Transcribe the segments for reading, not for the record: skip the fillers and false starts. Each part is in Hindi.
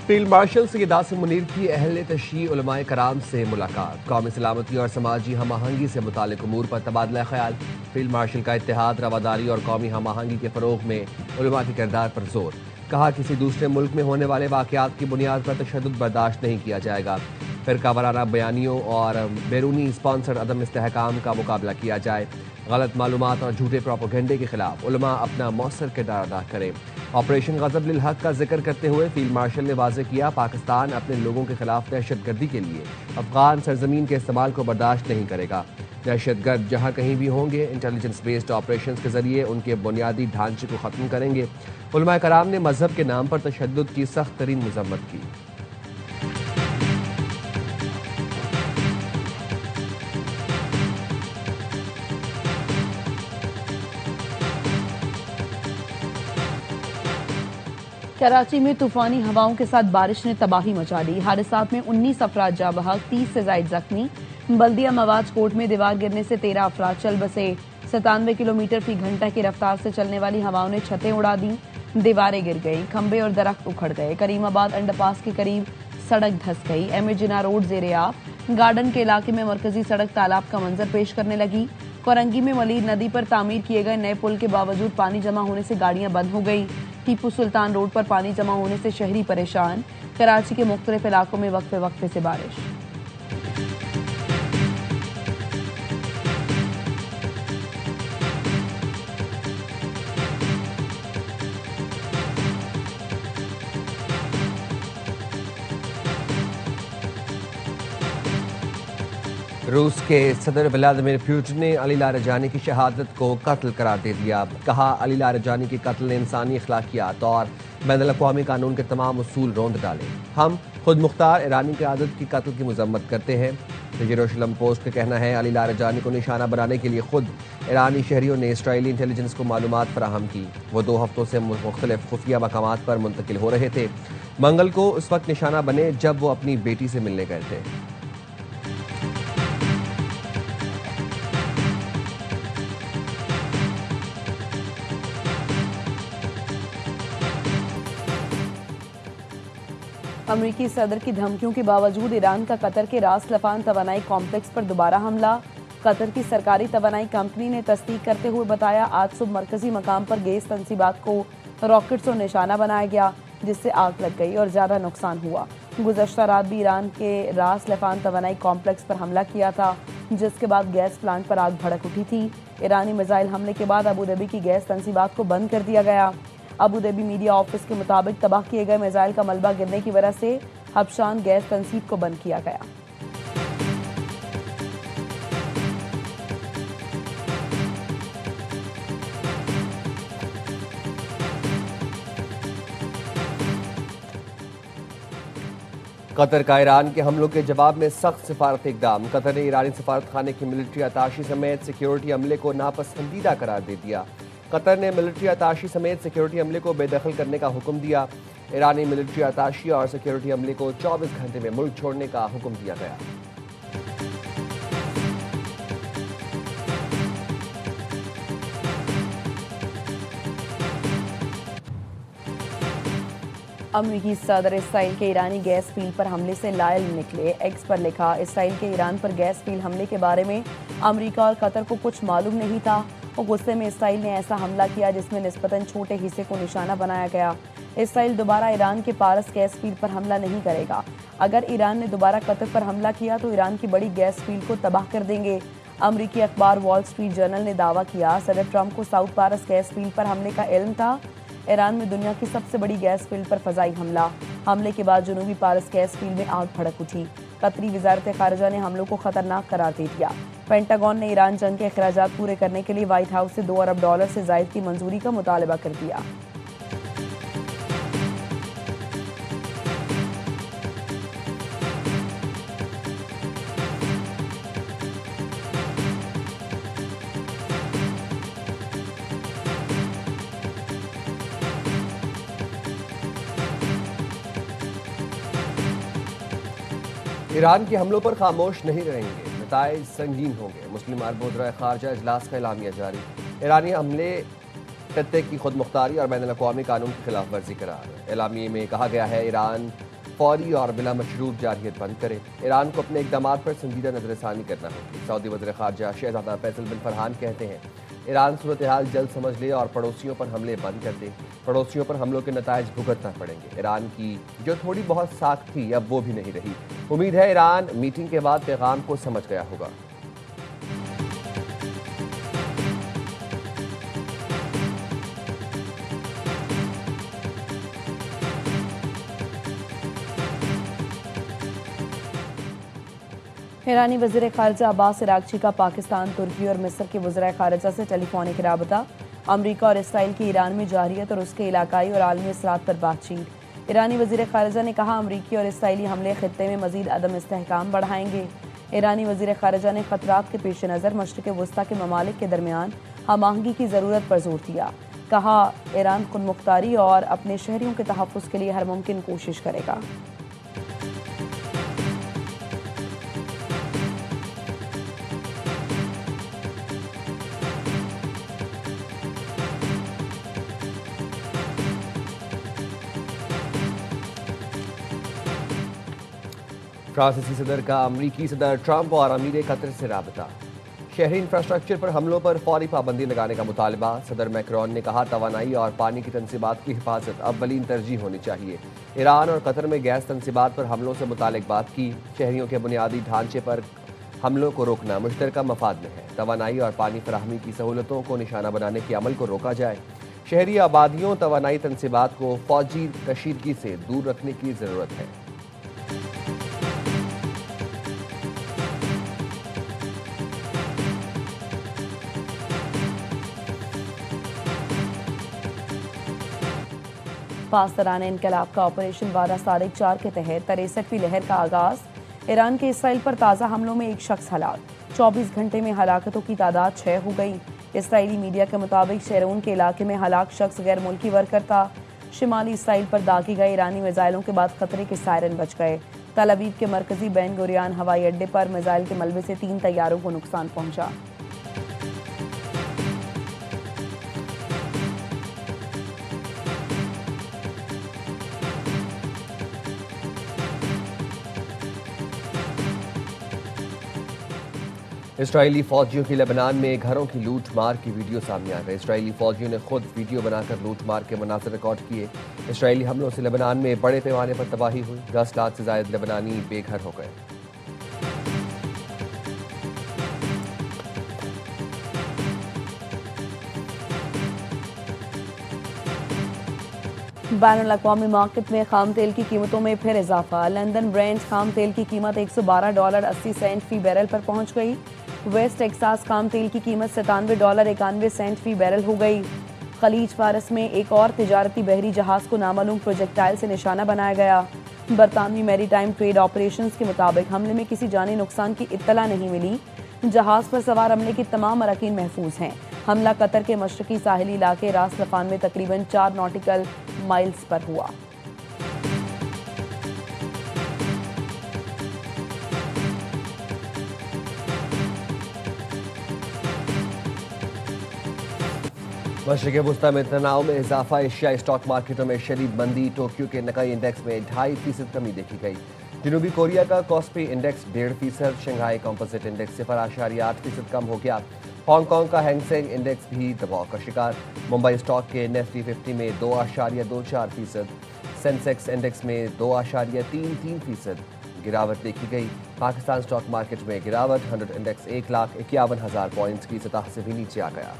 फील्ड मार्शल सैयद आसिम मुनीर की अहले तशरीह उलमाए कराम से मुलाकात। कौमी सलामती और समाजी हम आहंगी से मुतालिक उमूर पर तबादला ख्याल। फील्ड मार्शल का इत्तेहाद, रवादारी और कौमी हम आहंगी के फ़रोग में उलमा के किरदार पर जोर। कहा, किसी दूसरे मुल्क में होने वाले वाक़यात की बुनियाद पर तशद्दुद बर्दाश्त नहीं किया जाएगा। फ़िरका वाराना बयानियों और बैरूनी स्पॉन्सर अदम इस्तेहकाम का मुकाबला किया जाए। गलत मालूमात और झूठे प्रोपोगंडे के खिलाफ उलमा अपना मौसर किरदार अदा करें। ऑपरेशन गज़ब लिल हक का जिक्र करते हुए फील्ड मार्शल ने वाज़ेह किया, पाकिस्तान अपने लोगों के खिलाफ दहशतगर्दी के लिए अफगान सरजमीन के इस्तेमाल को बर्दाश्त नहीं करेगा। दहशतगर्द जहाँ कहीं भी होंगे, इंटेलिजेंस बेस्ड ऑपरेशन के जरिए उनके बुनियादी ढांचे को ख़त्म करेंगे। उलमा कराम ने मजहब के नाम पर तशद्दुद की सख्त तरीन मजम्मत की। कराची में तूफानी हवाओं के साथ बारिश ने तबाही मचा दी। हादसात में 19 अफराद जाँ बहक, 30 से जायद जख्मी। बल्दिया मवाज कोट में दीवार गिरने से 13 अफराद चल बसे। 97 किलोमीटर फी घंटा की रफ्तार से चलने वाली हवाओं ने छतें उड़ा दी, दीवारें गिर गई, खंबे और दरख्त उखड़ गए। करीमाबाद अंडरपास के करीब सड़क धंस गई। एम ए जिना रोड ज़ेरे-आब। गार्डन के इलाके में मरकजी सड़क तालाब का मंजर पेश करने लगी। कोरंगी में मलीर नदी पर तामीर किए गए नए पुल के बावजूद पानी जमा होने से गाड़ियां बंद हो गई। टीपू सुल्तान रोड पर पानी जमा होने से शहरी परेशान। कराची के मुख्तलिफ इलाकों में वक्फे वक्फे से बारिश। रूस के सदर व्लादिमीर पुतिन ने अली लारजानी की शहादत को कत्ल करार दे दिया। कहा, अली लारजानी के कत्ल ने इंसानी अखलाकियात और बैनुल-अक़वामी कानून के तमाम उसूल रौंद डाले। हम खुद मुख्तार ईरानी क़यादत की कत्ल की मजम्मत करते हैं। जेरूसलम पोस्ट का कहना है, अली लारजानी को निशाना बनाने के लिए खुद ईरानी शहरियों ने इसराइली इंटेलिजेंस को मालूमात फराहम की। वो 2 हफ्तों से मुख्तलिफ खुफिया मकामात पर मुंतकिल हो रहे थे। मंगल को उस वक्त निशाना बने जब वो अपनी बेटी से मिलने गए थे। अमरीकी सदर की धमकियों के बावजूद ईरान का कतर के रास लफान तवानाई कॉम्प्लेक्स पर दोबारा हमला। कतर की सरकारी तवानाई कंपनी ने तस्दीक करते हुए बताया, आज सुबह मरकजी मकाम पर गैस तनसीबात को रॉकेट्स और निशाना बनाया गया, जिससे आग लग गई और ज़्यादा नुकसान हुआ। गुज़श्ता रात भी ईरान के रास लफान तवानाई कॉम्प्लेक्स पर हमला किया था, जिसके बाद गैस प्लांट पर आग भड़क उठी थी। ईरानी मिसाइल हमले के बाद अबूधाबी की गैस तनसीबात को बंद कर दिया गया। अबूधाबी मीडिया ऑफिस के मुताबिक तबाह किए गए मिसाइल का मलबा गिरने की वजह से हबशान गैस तनसीब को बंद किया गया। कतर का ईरान के हमलों के जवाब में सख्त सिफारती इकदाम। कतर ने ईरानी सफारत खाने की मिलिट्री अताशी समेत सिक्योरिटी अमले को नापसंदीदा करार दे दिया। कतर ने मिलिट्री अताशी समेत सिक्योरिटी अमले को बेदखल करने का हुक्म दिया। ईरानी मिलिट्री अताशी और सिक्योरिटी अमले को 24 घंटे में मुल्क छोड़ने का हुक्म दिया गया। अमरीकी सदर इसराइल के ईरानी गैस फील्ड पर हमले से लायल निकले। एक्स पर लिखा, इसराइल के ईरान पर गैस फील्ड हमले के बारे में अमरीका और कतर को कुछ मालूम नहीं था और गुस्से में इसराइल ने ऐसा हमला किया जिसमें निस्बतन छोटे हिस्से को निशाना बनाया गया। इसराइल दोबारा ईरान के पारस गैस फील्ड पर हमला नहीं करेगा। अगर ईरान ने दोबारा कतर पर हमला किया तो ईरान की बड़ी गैस फील्ड को तबाह कर देंगे। अमरीकी अखबार वॉल स्ट्रीट जर्नल ने दावा किया, सदर ट्रंप को साउथ पारस गैस फील्ड पर हमले का इल्म था। ईरान में दुनिया की सबसे बड़ी गैस फील्ड पर फजाई हमले के बाद जनूबी पारस गैस फील्ड में आग भड़क उठी। कतरी वजारत खारजा ने हमलों को खतरनाक करार दे दिया। पेंटागन ने ईरान जंग के अखराजात पूरे करने के लिए व्हाइट हाउस से $2 अरब से जायद की मंजूरी का मुतालबा कर दिया। ईरान के हमलों पर खामोश नहीं रहेंगे, नताइज संगीन होंगे। मुस्लिम अरब वज़राए ख़ारजा इजलास का एलामिया जारी। ईरानी हमले खत्ते की खुद मुख्तारी और बैनुल-अक़वामी कानून की खिलाफ वर्जी करार। एलामिये में कहा गया है, ईरान फौरी और बिला मशरूत जारियत बंद करे। ईरान को अपने इकदाम पर संजीदा नजरसानी करना होगी। सऊदी वज़ीर ख़ारजा शहज़ादा फैसल बिन फरहान कहते हैं ईरान सूरत हाल जल्द समझ ले और पड़ोसियों पर हमले बंद कर दे। पड़ोसियों पर हमलों के नतायज भुगतना पड़ेंगे। ईरान की जो थोड़ी बहुत साख थी अब वो भी नहीं रही। उम्मीद है ईरान मीटिंग के बाद पैगाम को समझ गया होगा। ईरानी वज़ीर ख़ारजा अब्बास इराक़ची का पाकिस्तान, तुर्की और मिस्र के वज़ीर ख़ारजा से टेलीफोनिक राबता। अमरीका और इसराइल की ईरान में जारियत और उसके इलाकाई और आलमी असरात पर बातचीत। ईरानी वज़ीर ख़ारजा ने कहा अमरीकी और इसराइली हमले ख़ित्ते में मज़ीद अदम इस्तेहकाम बढ़ाएंगे। ईरानी वज़ीर ख़ारजा ने ख़तरात के पेश नज़र मशरिक़ वस्ता के ममालिक के दरमियान हम-आहंगी की ज़रूरत पर जोर दिया। कहा ईरान खुद मुख्तारी और अपने शहरियों के तहफ़्फ़ुज़ के लिए हर मुमकिन कोशिश करेगा। फ्रांसीसी सदर का अमरीकी सदर ट्रंप और अमीर कतर से राबता। शहरी इंफ्रास्ट्रक्चर पर हमलों पर फौरी पाबंदी लगाने का मुतालबा। सदर मैक्रोन ने कहा तवानाई और पानी की तनसीबात की हिफाजत अव्वलीन तरजीह होनी चाहिए। ईरान और कतर में गैस तनसीबात पर हमलों से मुतालिक बात की। शहरियों के बुनियादी ढांचे पर हमलों को रोकना मुश्तरका मफाद में है। तवानाई और पानी फराहमी की सहूलतों को निशाना बनाने के अमल को रोका जाए। शहरी आबादियों तवानाई तनसीबात को फौजी कशीदगी से दूर रखने की ज़रूरत है। पासदारान इनकलाब का ऑपरेशन 12/4 के तहत 63वीं लहर का आगाज। ईरान के इसराइल पर ताज़ा हमलों में एक शख्स हलाक। 24 घंटे में हलाकतों की तादाद 6 हो गई। इसराइली मीडिया के मुताबिक शेरून के इलाके में हलाक शख्स गैर मुल्की वर्कर था। शिमाली इसराइल पर दागे गए ईरानी मिसाइलों के बाद खतरे के सायरन बज गए। तल अवीव के मरकजी बेन गुरियान हवाई अड्डे पर मिसाइल के मलबे से 3 तैयारों को नुकसान पहुंचा। इसराइली फौजियों की लेबनान में घरों की लूट मार की वीडियो सामने आ गई। इसराइली फौजियों ने खुद वीडियो बनाकर लूट मार के मनाज़िर रिकॉर्ड किए। इसराइली हमलों से लेबनान में बड़े पैमाने पर तबाही हुई। 10 लाख से ज़ायद लेबनानी बेघर हो गए। बैनुल अक़वामी मार्केट में खाम तेल की कीमतों में फिर इजाफा। लंदन ब्रेंट खाम तेल की कीमत $112.80 फी बैरल पर पहुंच गई। वेस्ट टेक्सास खाम तेल की कीमत $97.91 फी बैरल हो गई। खलीज फारस में एक और तिजारती बहरी जहाज को नामालूम प्रोजेक्टाइल से निशाना बनाया गया। बरतानवी मैरीटाइम ट्रेड ऑपरेशंस के मुताबिक हमले में किसी जानी नुकसान की इत्तला नहीं मिली। जहाज पर सवार अमले के तमाम अरकान महफूज हैं। हमला कतर के मशरकी साहिली इलाके रास लफान में तकरीबन 4 नॉटिकल माइल्स पर हुआ। मशरिक़ वुस्ता में तनाव में इजाफा। एशियाई स्टॉक मार्केटों में शदीद मंदी। टोक्यो के नकाई इंडेक्स में 2.5% कमी देखी गई। जनूबी कोरिया का KOSPI index 1.5%। Shanghai composite index 0.8% कम हो गया। हांगकांग का हैंगसेंग इंडेक्स भी दबाव का शिकार। मुंबई स्टॉक के निफ्टी 50 में 2.24%। सेंसेक्स इंडेक्स में 2.33% गिरावट देखी गई। पाकिस्तान स्टॉक मार्केट में गिरावट। 100 इंडेक्स 1,51,000 पॉइंट्स की सतह से भी नीचे आ गया।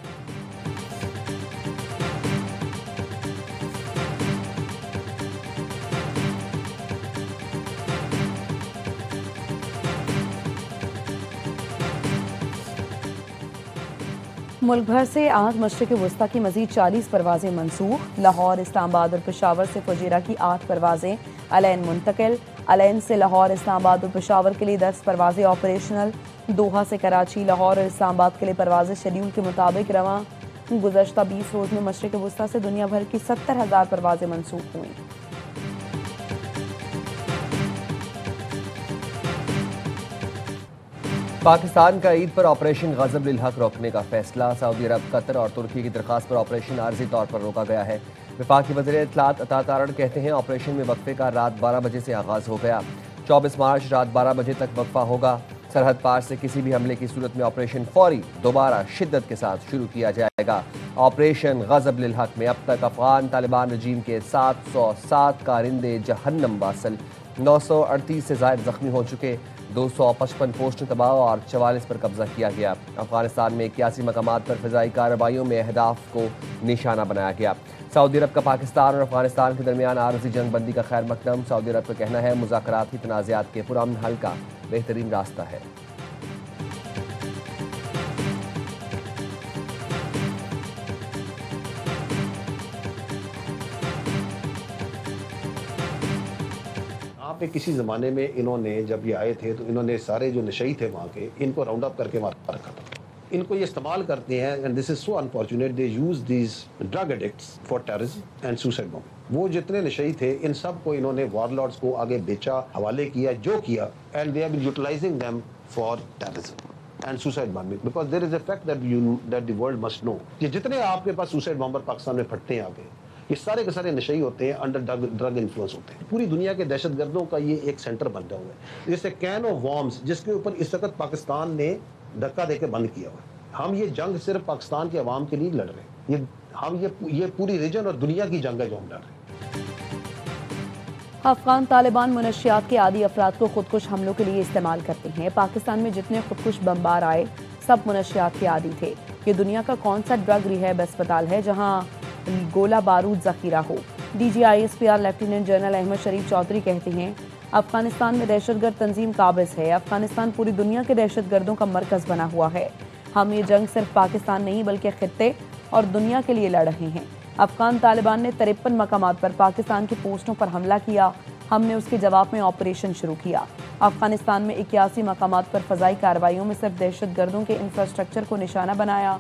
मुल्क भर से आज मशरिक़ वस्ता की मजीद 40 परवाजें मनसूख। लाहौर, इस्लामाबाद और पेशावर से फजीरा की 8 परवाजें अलैन मुंतकिल। अलैन से लाहौर, इस्लामाबाद और पेशावर के लिए 10 परवाजें ऑपरेशनल। दोहा से कराची, लाहौर और इस्लामाबाद के लिए परवाजें शेड्यूल के मुताबिक रवां। गुज़श्ता 20 रोज़ में मशरिक़ वस्ता से दुनिया भर की 70,000 परवाजें मनसूख हुई। पाकिस्तान का ईद पर ऑपरेशन गजब लिल हक रोकने का फैसला। सऊदी अरब, कतर और तुर्की की दरखास्त पर ऑपरेशन आर्जी तौर पर रोका गया है। वफाकी वज़ीर इत्तलात अता तारण कहते हैं ऑपरेशन में वक्फे का रात 12 बजे से आगाज़ हो गया। 24 मार्च रात 12 बजे तक वक्फा होगा। सरहद पार से किसी भी हमले की सूरत में ऑपरेशन फौरी दोबारा शिद्दत के साथ शुरू किया जाएगा। ऑपरेशन गजब लिल हक में अब तक अफगान तालिबान रजीम के 707 कारिंदे जहन्नम वासल, 938 से ज़ायद जख्मी हो चुके, 255 पोस्टें तबाह और 44 पर कब्जा किया गया। अफगानिस्तान में 81 मकामात पर फ़िज़ाई कार्रवाइयों में अहदाफ को निशाना बनाया गया। सऊदी अरब का पाकिस्तान और अफगानिस्तान के दरमियान आरज़ी जंग बंदी का खैर मकदम। सऊदी अरब का कहना है मुज़ाकराती तनाज़ात के पुरअमन हल का बेहतरीन रास्ता है। यहाँ पे किसी ज़माने में इन्होंने जब ये आए थे तो इन्होंने सारे जो नशई थे वहाँ के, इनको राउंड अप करके मार रखा था। इनको ये इस्तेमाल करते हैं and this is so unfortunate, they use these drug addicts for terrorism and suicide bomb. वो जितने नशई थे इन सब को इन्होंने वॉरलॉर्ड्स को आगे बेचा, हवाले किया, जो किया, and they have been utilising them for terrorism and suicide bombing because there is a fact that the world must know कि जितने आपके पास सुसाइड बॉम्बर पाकिस्तान में फटते हैं आगे, ये सारे के सारे नशई होते हैं, अंडर ड्रग इन्फ्लुएंस होते हैं। पूरी दुनिया के दहशतगर्दों का ये एक सेंटर बन रहा हुआ है, जैसे कैन ऑफ वॉर्म्स, जिसके ऊपर इस वक्त पाकिस्तान ने धक्का देकर बंद किया हुआ है। हम ये जंग सिर्फ पाकिस्तान के अवाम के लिए लड़ रहे हैं, ये पूरी रीजन और दुनिया की जंग है जो हम लड़ रहे हैं। अफगान तालिबान मुनशियात के आदी अफराद को खुदकुश हमलों के लिए इस्तेमाल करते हैं। पाकिस्तान में जितने खुदकुश बमबार आए सब मुनशियात के आदी थे। ये दुनिया का कौन सा ड्रग रिहैब अस्पताल है जहां गोला बारूद जखीरा हो। DGISPR लेफ्टिनेंट जनरल अहमद शरीफ चौधरी कहते हैं अफगानिस्तान में दहशतगर्द तंजीम काबिज है। अफगानिस्तान पूरी दुनिया के दहशतगर्दों का मरकज बना हुआ है। हम ये जंग सिर्फ पाकिस्तान नहीं बल्कि खित्ते और दुनिया के लिए लड़ रहे हैं। अफगान तालिबान ने 53 मकामात पर पाकिस्तान के पोस्टों पर हमला किया। हमने उसके जवाब में ऑपरेशन शुरू किया। अफगानिस्तान में 81 मकामात पर फजाई कार्रवाइयों में सिर्फ दहशतगर्दों के इंफ्रास्ट्रक्चर को निशाना बनाया।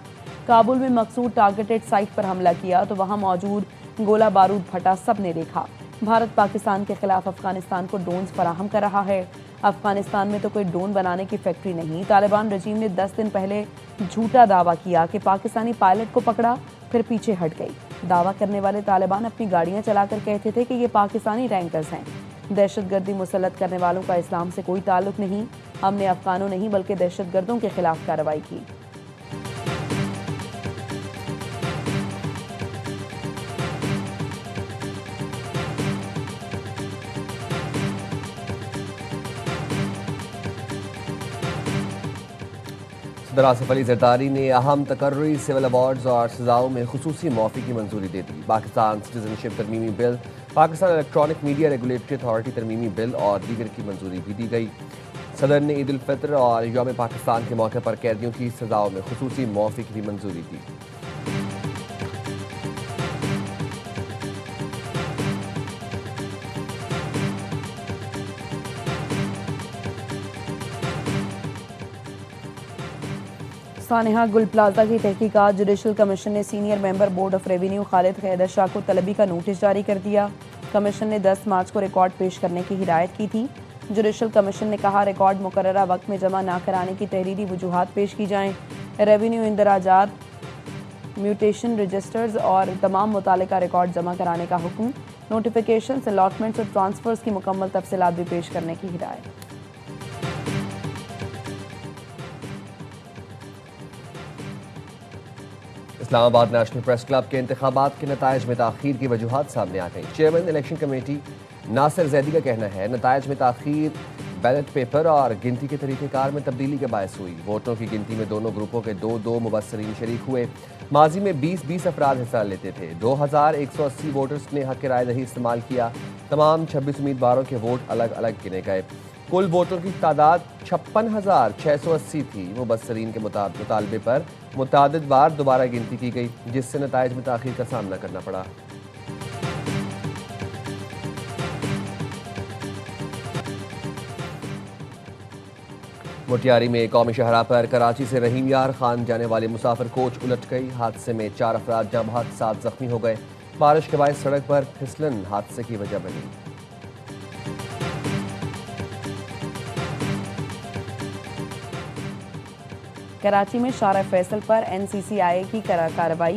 काबुल में मकसूद टारगेटेड साइट पर हमला किया तो वहां मौजूद गोला बारूद फटा, सब ने देखा। भारत पाकिस्तान के खिलाफ अफगानिस्तान को ड्रोन्स फराहम कर रहा है। अफगानिस्तान में तो कोई ड्रोन बनाने की फैक्ट्री नहीं। तालिबान रजीम ने 10 दिन पहले झूठा दावा किया कि पाकिस्तानी पायलट को पकड़ा, फिर पीछे हट गई। दावा करने वाले तालिबान अपनी गाड़ियां चलाकर कहते थे कि ये पाकिस्तानी टैंकर्स हैं। दहशतगर्दी मुसल्लत करने वालों का इस्लाम से कोई ताल्लुक नहीं। हमने अफगानों नहीं बल्कि दहशतगर्दों के खिलाफ कार्रवाई की। सदर आसिफ अली जरदारी ने अहम तकर्री सिविल अवार्ड्स और सजाओं में खुसूसी मौफ़ी की मंजूरी दे दी। पाकिस्तान सिटीजनशिप तरमीमी bill, Pakistan electronic media regulatory authority तरमीमी बिल और दीगर की मंजूरी भी दी गई। सदर ने ईद उल फितर और यौम पाकिस्तान के मौके पर कैदियों की सजाओं में खुसूसी मौफ़ी की भी मंजूरी दी। सानिहा गुल प्लाजा की तहकीकात, जुडिशल कमीशन ने senior member board of revenue Khalid Haider Shah को तलबी का नोटिस जारी कर दिया। कमीशन ने 10 मार्च को रिकॉर्ड पेश करने की हिदायत की थी। जुडिशल कमीशन ने कहा रिकॉर्ड मुकर्ररा वक्त में जमा ना कराने की तहरीरी वजूहात पेश की जाएं। रेवेन्यू इंदराजात, म्यूटेशन रजिस्टर्स और तमाम मुतालिका रिकॉर्ड जमा कराने का हुक्म। नोटिफिकेशन, अलॉटमेंट्स और ट्रांसफर्स की मुकम्मल तफसीलात भी पेश करने की हिदायत। इस्लामाबाद नेशनल प्रेस क्लब के इंतखाबात के नतायज में ताख़ीर की वजूहात सामने आ गई। Chairman election committee Nasir Zaidi का कहना है नतायज में ताख़ीर बैलेट पेपर और गिनती के तरीक़ेकार में तब्दीली के बायस हुई। वोटों की गिनती में दोनों ग्रुपों के 2-2 मुबस्सरीन शरीक हुए। माजी में 20-20 अफराद हिस्सा लेते थे। 2180 वोटर्स ने हक़ राय दही इस्तेमाल किया। तमाम 26 उम्मीदवारों के वोट अलग अलग गिने गए। कुल वोटों की तादाद 56,680 थी। मुबस्सरीन के मुतालबे पर मुतादिद बार दोबारा गिनती की गई, जिससे नतायज में ताख़ीर का सामना करना पड़ा। मोटियारी में कौमी शहरा पर कराची से रहीम यार खान जाने वाली मुसाफिर कोच उलट गई। हादसे में 4 अफराद जहाँ बहक 7 जख्मी हो गए। बारिश के बाद सड़क पर फिसलन हादसे की वजह बनी। कराची में शारा फैसल पर NCCI की कार्रवाई,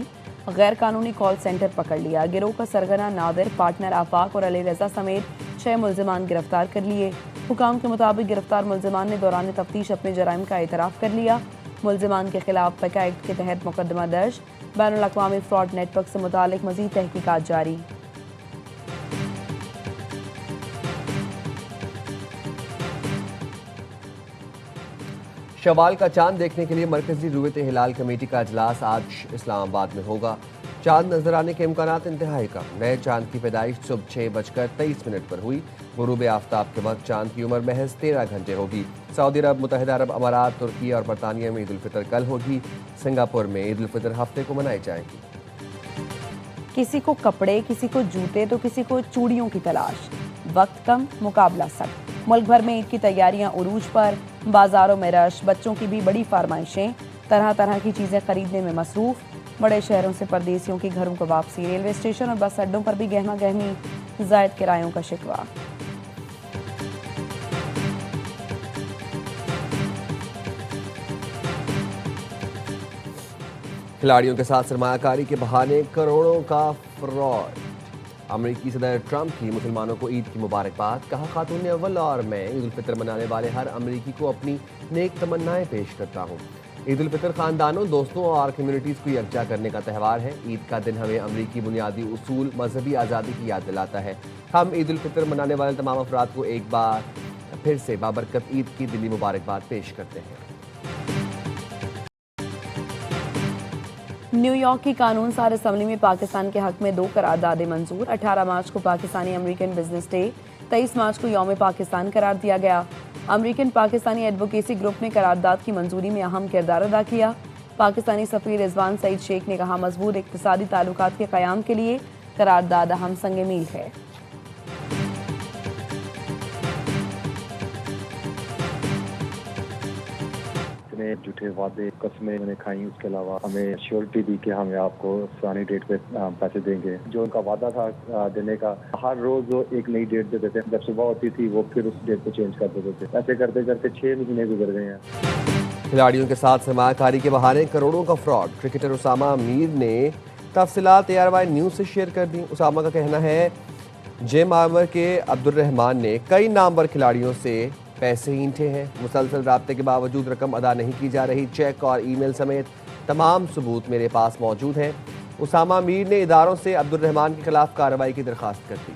गैर कानूनी कॉल सेंटर पकड़ लिया। गिरोह का सरगना नादिर, पार्टनर आफाक और अली रजा समेत 6 मुल्जिमान गिरफ्तार कर लिए। हुकाम के मुताबिक गिरफ्तार मुल्जिमान ने दौरान तफ्तीश अपने जराइम का एतराफ़ कर लिया। मुल्जिमान के खिलाफ पैका एक्ट के तहत मुकदमा दर्ज। बैनुल अक़वामी फ्रॉड नेटवर्क से मुतालिक मज़ीद तहकीकात जारी। शवाल का चांद देखने के लिए मरकजी रुयत हिलाल कमेटी का इजलास आज इस्लामाबाद में होगा। चांद नजर आने के इम्कानात इंतहाई कम। नए चांद की पैदाइश सुबह 6:23 पर हुई। गुरूब आफ्ताब के वक्त चांद की उम्र महज 13 घंटे होगी। सऊदी अरब, मुत्तहिदा अरब अमारात, तुर्की और बरतानिया में ईद उल फितर कल होगी। सिंगापुर में ईद उल फितर हफ्ते को मनाई जाएगी। किसी को कपड़े, किसी को जूते तो किसी को चूड़ियों की तलाश। वक्त कम, मुकाबला सख्त। मुल्क भर में ईद की तैयारियां उरूज पर। बाजारों में रश, बच्चों की भी बड़ी फरमाइशें। तरह तरह की चीज़ें खरीदने में मसरूफ। बड़े शहरों से परदेसियों की घरों को वापसी। रेलवे स्टेशन और बस अड्डों पर भी गहमा गहमी, ज़ायद किरायों का शिकवा। खिलाड़ियों के साथ सरमायाकारी के बहाने करोड़ों का फ्रॉड। अमेरिकी सदर ट्रंप की मुसलमानों को ईद की मुबारकबाद। कहा, खातून अव्वल और मैं ईद उल फितर मनाने वाले हर अमेरिकी को अपनी नेक तमन्नाएं पेश करता हूँ। ईद उल फितर खानदानों, दोस्तों और कम्युनिटीज़ को यकजा करने का त्यौहार है। ईद का दिन हमें अमेरिकी बुनियादी उसूल, मजहबी आज़ादी की याद दिलाता है। हम ईद उल फितर मनाने वाले तमाम अफराद को एक बार फिर से बाबरकत ईद की दिली मुबारकबाद पेश करते हैं। न्यूयॉर्क की कानून सार असम्बली में पाकिस्तान के हक में 2 करारदादें मंजूर। 18 मार्च को पाकिस्तानी अमेरिकन बिजनेस डे, 23 मार्च को यौम पाकिस्तान करार दिया गया। अमेरिकन पाकिस्तानी एडवोकेसी ग्रुप ने करारदाद की मंजूरी में अहम किरदार अदा किया। पाकिस्तानी सफीर रिजवान सईद शेख ने कहा, मजबूत इक्तिसादी ताल्लुकात के क़याम के लिए करारदाद अहम संग मील है। झूठे वादे, कस्में उन्हें खाई, उसके अलावा हमें श्योरिटी दी कि हम आपको पुरानी डेट पे पैसे देंगे। जो उनका वादा था देने का, हर रोज वो एक नई डेट देते थे। जब सुबह होती थी वो फिर उस डेट को चेंज कर देते थे। ऐसे करते करते 6 महीने गुजर गए हैं। खिलाड़ियों के साथ सरमायाकारी के बहाने करोड़ों का फ्रॉड। क्रिकेटर उसामा मीर ने तफसीलात ARY न्यूज़ से शेयर कर दी। उसामा का कहना है, जेम आमर के अब्दुल रहमान ने कई नामवर खिलाड़ियों से पैसे ईंठे हैं। मुसलसल राब्ते के बावजूद रकम अदा नहीं की जा रही। चेक और ईमेल समेत तमाम सबूत मेरे पास मौजूद हैं। उसामा मीर ने इदारों से अब्दुल रहमान के खिलाफ कार्रवाई की दरख्वास्त कर दी।